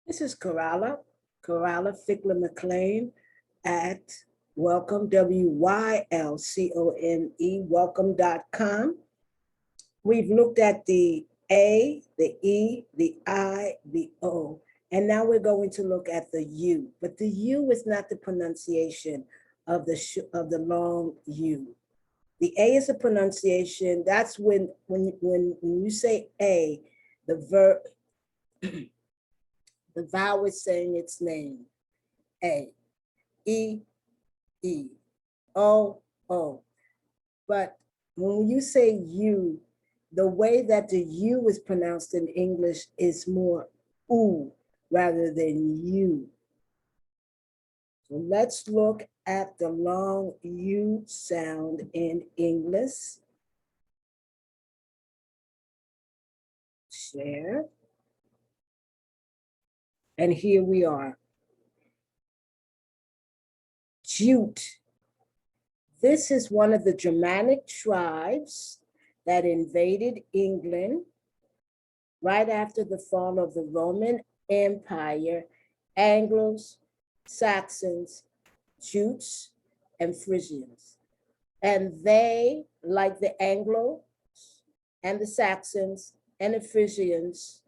This is Coralla Fickler McLean at welcome, WYLCOME, welcome.com. We've looked at the A, the E, the I, the O, and now we're going to look at the U. But the U is not the pronunciation of the long U. The A is a pronunciation. That's when you say A, the verb, the vowel is saying its name. A, E, E, O, O. But when you say U, the way that the U is pronounced in English is more oo rather than U. So let's look at the long U sound in English. Share. And here we are. Jute. This is one of the Germanic tribes that invaded England right after the fall of the Roman Empire. Anglos, Saxons, Jutes, and Frisians. And they, like the Anglos and the Saxons and the Frisians,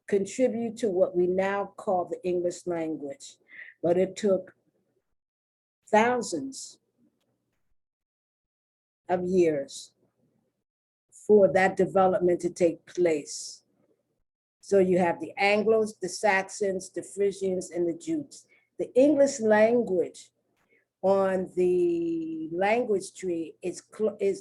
contribute to what we now call the English language. But it took thousands of years for that development to take place. So you have the Anglos, the Saxons, the Frisians, and the Jutes. The English language on the language tree is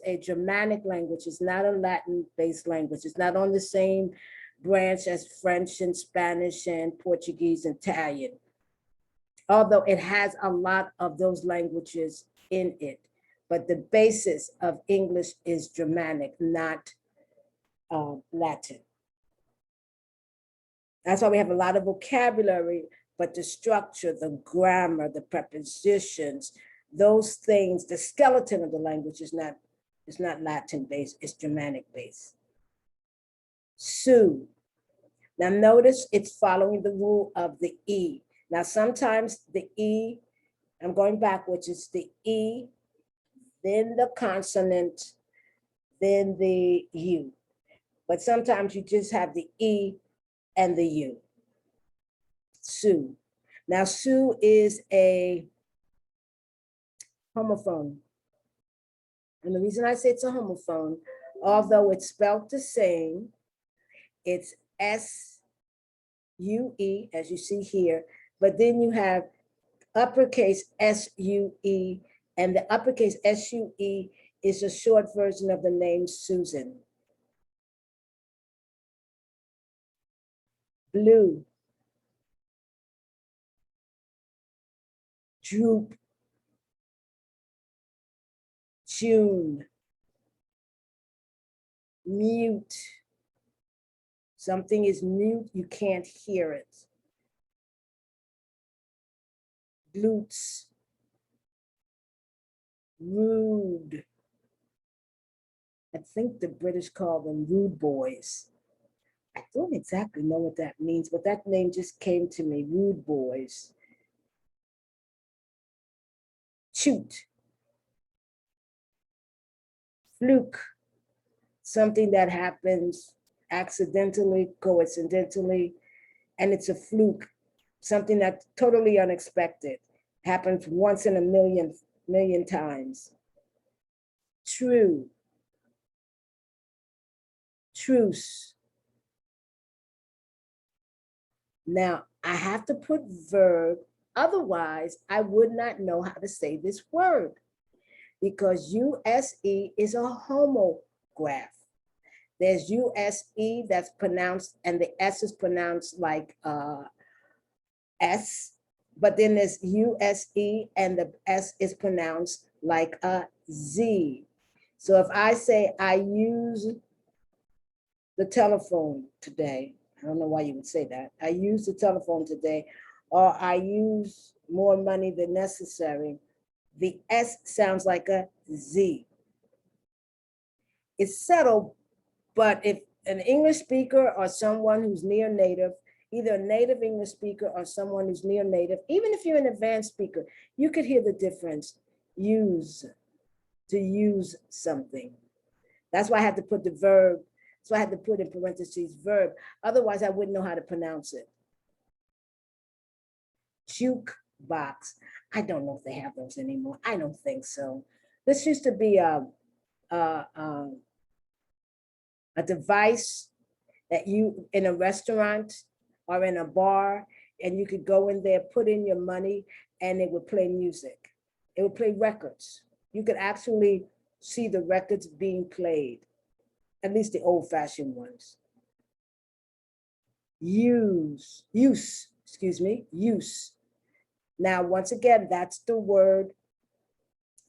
a Germanic language. It's not a Latin-based language. It's not on the same branch as French and Spanish and Portuguese and Italian, although it has a lot of those languages in it. But the basis of English is Germanic, not Latin. That's why we have a lot of vocabulary, but the structure, the grammar, the prepositions, those things, the skeleton of the language is not Latin-based, it's Germanic-based. Sue. Now notice it's following the rule of the E. Now sometimes the E, I'm going backwards, it's the E, then the consonant, then the U. But sometimes you just have the E and the U. Sue. Now Sue is a homophone. And the reason I say it's a homophone, although it's spelled the same, it's S-U-E, as you see here, but then you have uppercase S-U-E, and the uppercase S-U-E is a short version of the name Susan. Blue. Droop. June. Mute. Something is mute, you can't hear it. Glutes. Rude. I think the British call them rude boys. I don't exactly know what that means, but that name just came to me, rude boys. Shoot. Fluke. Something that happens accidentally, coincidentally, and it's a fluke, something that's totally unexpected, happens once in a million times. True. Truce. Now, I have to put verb, otherwise I would not know how to say this word, because USE is a homograph. There's USE that's pronounced, and the S is pronounced like S, but then there's USE and the S is pronounced like a Z. So if I say I use the telephone today, I don't know why you would say that. I use the telephone today, or I use more money than necessary. The S sounds like a Z. It's subtle, but if an English speaker or someone who's near native either a native English speaker or someone who's near native. Even if you're an advanced speaker, you could hear the difference. Use, to use something. That's why I had to put the verb. So I had to put in parentheses verb. Otherwise, I wouldn't know how to pronounce it. Jukebox. I don't know if they have those anymore. I don't think so. This used to be a device that you, in a restaurant or in a bar, and you could go in there, put in your money, and it would play music. It would play records. You could actually see the records being played, at least the old-fashioned ones. Use. Now, once again, that's the word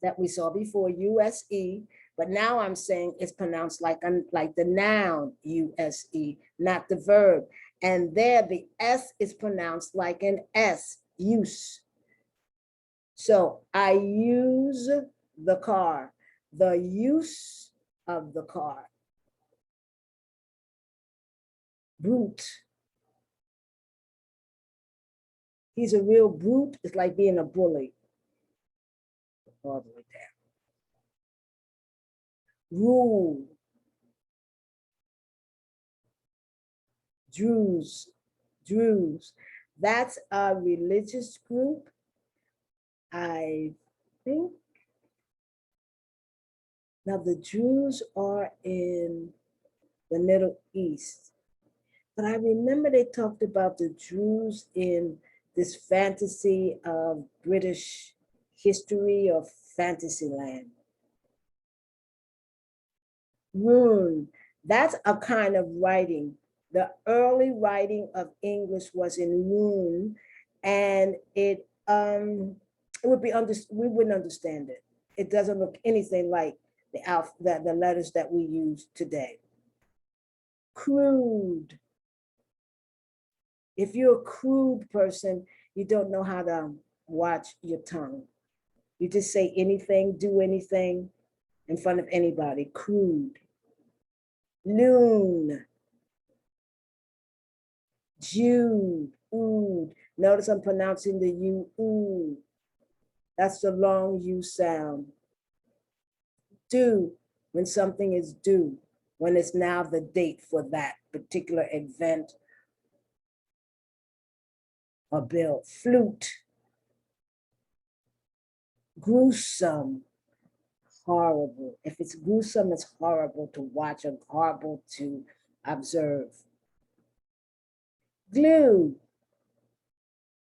that we saw before, USE, but now I'm saying it's pronounced like the noun USE, not the verb. And there the S is pronounced like an S, use. So I use the car, the use of the car. Brute. He's a real brute. It's like being a bully. All the way down. Rule. Druze. That's a religious group. I think. Now the Druze are in the Middle East. But I remember they talked about the Druze in this fantasy of British history of Fantasyland. Rune, that's a kind of writing. The early writing of English was in rune, and it would be we wouldn't understand it. It doesn't look anything like the letters that we use today. Crude. If you're a crude person, you don't know how to watch your tongue. You just say anything, do anything in front of anybody. Crude. Loon. Jude. Ood. Notice I'm pronouncing the U. Ood. That's the long U sound. Due, when something is due, when it's now the date for that particular event or bill. Flute. Gruesome. Horrible. If it's gruesome, it's horrible to watch or horrible to observe. Glue.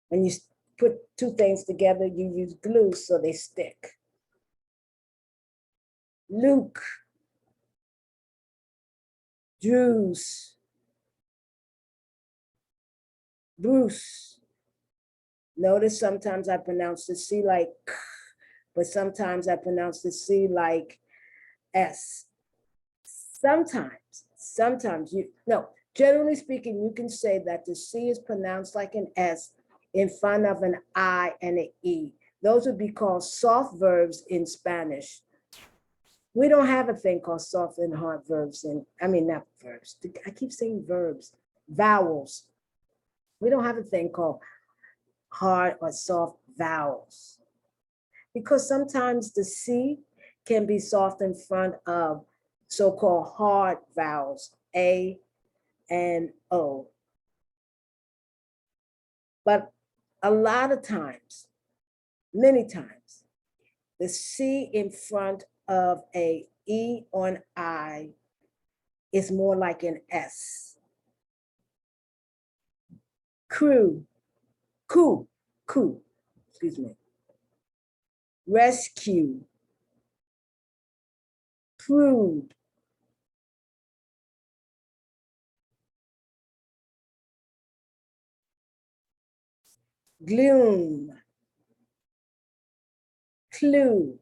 When you put two things together, you use glue so they stick. Luke. Druze. Bruce. Notice sometimes I pronounce the C like K, but sometimes I pronounce the C like S. Sometimes generally speaking, you can say that the C is pronounced like an S in front of an I and an E. Those would be called soft verbs in Spanish. We don't have a thing called soft and hard verbs not verbs. I keep saying verbs, vowels. We don't have a thing called hard or soft vowels because sometimes the C can be soft in front of so-called hard vowels, A and O. But a lot of times, many times, the C in front of a E or an I is more like an S. Crew, excuse me. Rescue, prude, gloom, clue.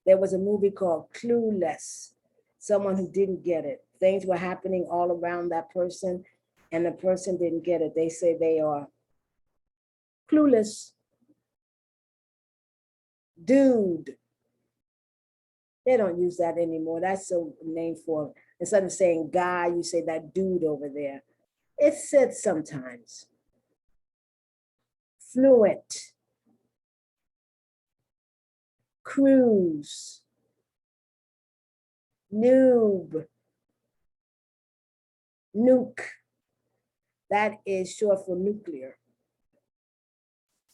There was a movie called Clueless, someone who didn't get it. Things were happening all around that person and the person didn't get it. They say they are clueless. Dude. They don't use that anymore. That's a name for, instead of saying guy, you say that dude over there. It's said sometimes. Fluent, cruise, noob, nuke. That is short for nuclear.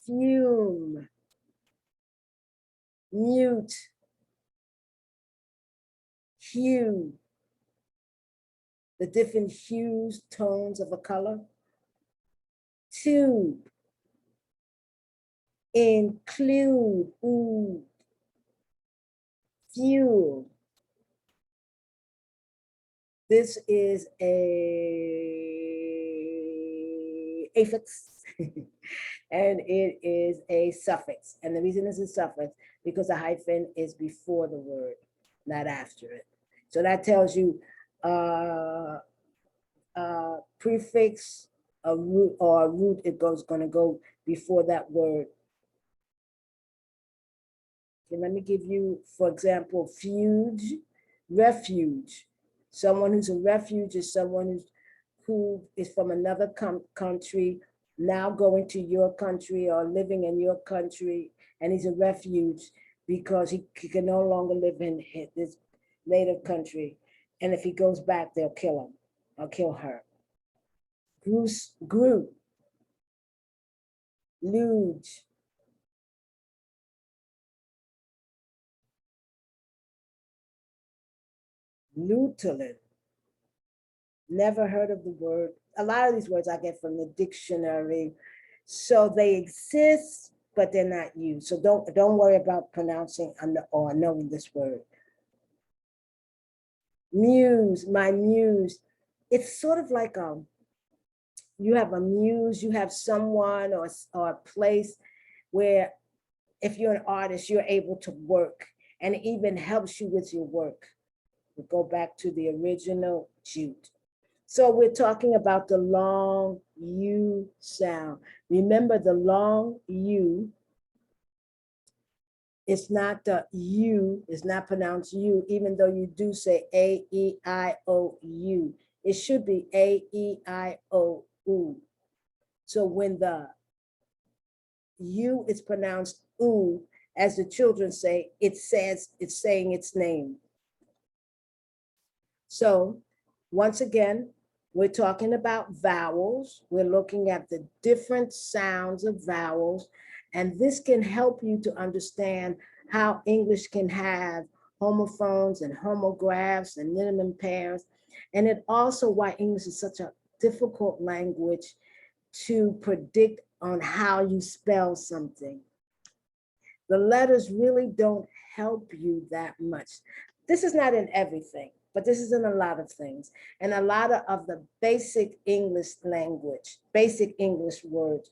Fume, mute, hue, the different hues, tones of a color. Tube, include, ooh, fuel. This is a affix and it is a suffix. And the reason it's a suffix because a hyphen is before the word, not after it. So that tells you prefix, a root, or a root, it goes going to go before that word. Okay, let me give you, for example, fuge, refuge. Someone who's a refuge is someone who is from another country, now going to your country or living in your country, and he's a refuge because he can no longer live in his native country. And if he goes back, they'll kill him or kill her. Grew, luge, lutein. Never heard of the word. A lot of these words I get from the dictionary. So they exist, but they're not used. So don't worry about pronouncing or knowing this word. Muse, my muse. It's sort of like you have a muse, you have someone or a place where if you're an artist, you're able to work and it even helps you with your work. We go back to the original jute. So we're talking about the long U sound. Remember the long U, it's not the U, it's not pronounced U, even though you do say A-E-I-O-U. It should be A-E-I-O-U. So when the U is pronounced oo, as the children say, it says it's saying its name. So once again, we're talking about vowels. We're looking at the different sounds of vowels, and this can help you to understand how English can have homophones and homographs and minimum pairs. And it also why English is such a difficult language to predict on how you spell something. The letters really don't help you that much. This is not in everything, but this is in a lot of things. And a lot of the basic English language, basic English words.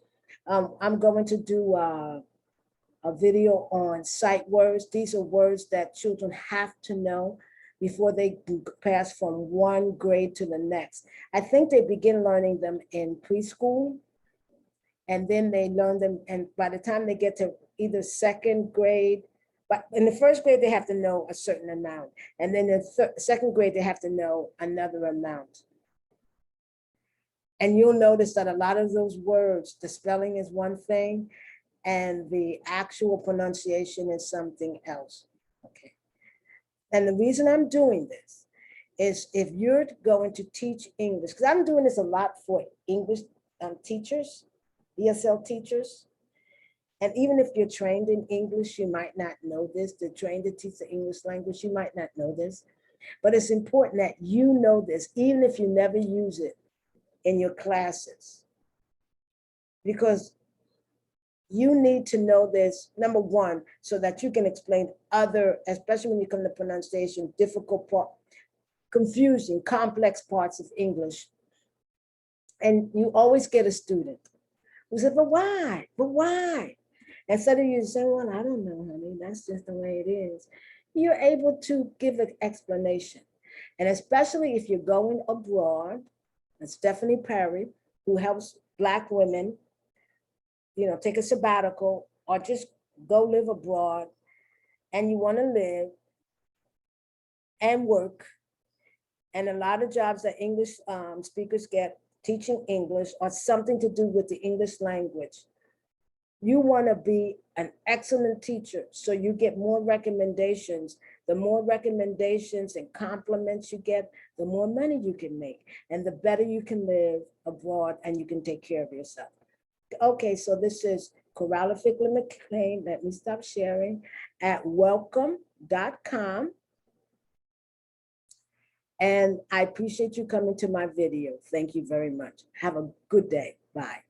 I'm going to do a video on sight words. These are words that children have to know before they pass from one grade to the next. I think they begin learning them in preschool, and then they learn them. And by the time they get to either second grade, but in the first grade, they have to know a certain amount. And then in second grade, they have to know another amount. And you'll notice that a lot of those words, the spelling is one thing and the actual pronunciation is something else. Okay. And the reason I'm doing this is if you're going to teach English, because I'm doing this a lot for English teachers, ESL teachers. And even if you're trained in English, you might not know this. They're trained to teach the English language, you might not know this. But it's important that you know this, even if you never use it in your classes. Because you need to know this, number one, so that you can explain other, especially when you come to pronunciation, difficult part, confusing, complex parts of English. And you always get a student who said, but why? But why? Instead of you saying, well, I don't know, honey, that's just the way it is. You're able to give an explanation. And especially if you're going abroad, and Stephanie Perry, who helps Black women, take a sabbatical or just go live abroad, and you want to live and work. And a lot of jobs that English speakers get teaching English or something to do with the English language. You want to be an excellent teacher so you get more recommendations. The more recommendations and compliments you get, the more money you can make and the better you can live abroad and you can take care of yourself. Okay, so this is Coralla Fickler McLean. Let me stop sharing at welcome.com. And I appreciate you coming to my video. Thank you very much. Have a good day. Bye.